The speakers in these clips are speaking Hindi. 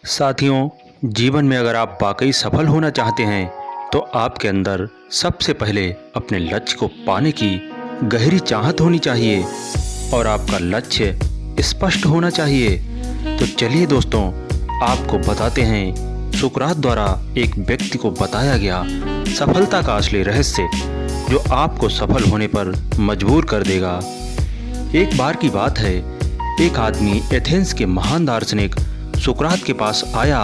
साथियों, जीवन में अगर आप वाकई सफल होना चाहते हैं तो आपके अंदर सबसे पहले अपने लक्ष्य को पाने की गहरी चाहत होनी चाहिए और आपका लक्ष्य स्पष्ट होना चाहिए। तो चलिए दोस्तों, आपको बताते हैं सुकरात द्वारा एक व्यक्ति को बताया गया सफलता का असली रहस्य जो आपको सफल होने पर मजबूर कर देगा। एक बार की बात है, एक आदमी एथेंस के महान दार्शनिक सुकरात के पास आया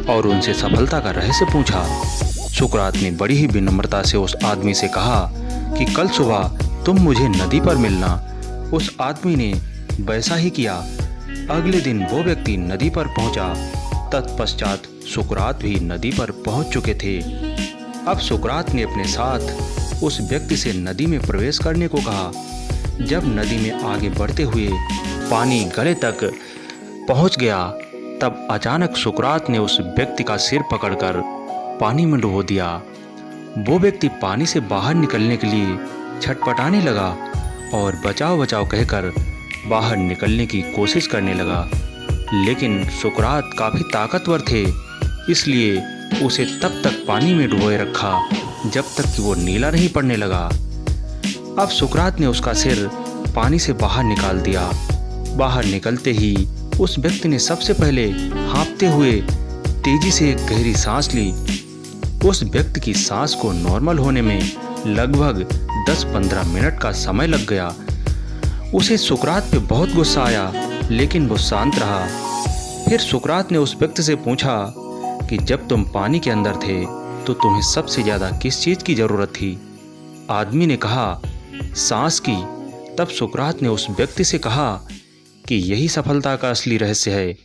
और उनसे सफलता का रहस्य पूछा। सुकरात ने बड़ी ही विनम्रता से उस आदमी से कहा कि कल सुबह तुम मुझे नदी पर मिलना। उस आदमी ने वैसा ही किया। अगले दिन वो व्यक्ति नदी पर पहुंचा। तत्पश्चात सुकरात भी नदी पर पहुंच चुके थे। अब सुकरात ने अपने साथ उस व्यक्ति से नदी में प्रवेश करने को कहा। जब नदी में आगे बढ़ते हुए पानी गले तक पहुंच गया, तब अचानक सुकरात ने उस व्यक्ति का सिर पकड़कर पानी में डुबो दिया। वो व्यक्ति पानी से बाहर निकलने के लिए छटपटाने लगा और बचाओ बचाओ कहकर बाहर निकलने की कोशिश करने लगा, लेकिन सुकरात काफ़ी ताकतवर थे, इसलिए उसे तब तक पानी में डुबोए रखा जब तक कि वो नीला नहीं पड़ने लगा। अब सुकरात ने उसका सिर पानी से बाहर निकाल दिया। बाहर निकलते ही उस व्यक्ति ने सबसे पहले हाँफते हुए तेजी से एक गहरी सांस ली। उस व्यक्ति की सांस को नॉर्मल होने में लगभग 10-15 मिनट का समय लग गया। उसे सुकरात पे बहुत गुस्सा आया, लेकिन वो शांत रहा। फिर सुकरात ने उस व्यक्ति से पूछा कि जब तुम पानी के अंदर थे तो तुम्हें सबसे ज़्यादा किस चीज़ की ज़रूरत थी? आदमी ने कहा, सांस की। तब सुकरात ने उस व्यक्ति से कहा कि यही सफलता का असली रहस्य है,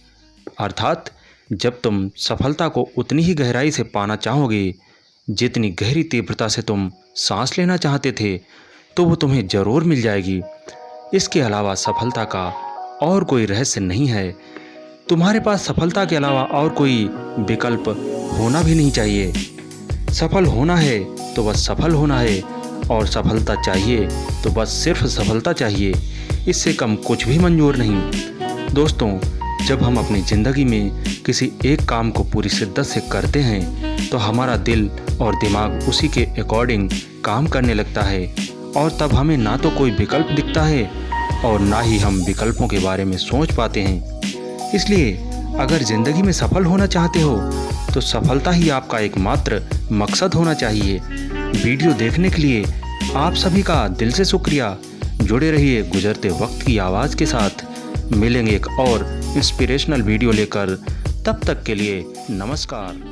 अर्थात जब तुम सफलता को उतनी ही गहराई से पाना चाहोगे जितनी गहरी तीव्रता से तुम सांस लेना चाहते थे, तो वो तुम्हें ज़रूर मिल जाएगी। इसके अलावा सफलता का और कोई रहस्य नहीं है। तुम्हारे पास सफलता के अलावा और कोई विकल्प होना भी नहीं चाहिए। सफल होना है तो बस सफल होना है, और सफलता चाहिए तो बस सिर्फ सफलता चाहिए, इससे कम कुछ भी मंजूर नहीं। दोस्तों, जब हम अपनी ज़िंदगी में किसी एक काम को पूरी शिद्दत से करते हैं तो हमारा दिल और दिमाग उसी के अकॉर्डिंग काम करने लगता है, और तब हमें ना तो कोई विकल्प दिखता है और ना ही हम विकल्पों के बारे में सोच पाते हैं। इसलिए अगर ज़िंदगी में सफल होना चाहते हो तो सफलता ही आपका एकमात्र मकसद होना चाहिए। वीडियो देखने के लिए आप सभी का दिल से शुक्रिया। जुड़े रहिए गुजरते वक्त की आवाज़ के साथ। मिलेंगे एक और इंस्पिरेशनल वीडियो लेकर, तब तक के लिए नमस्कार।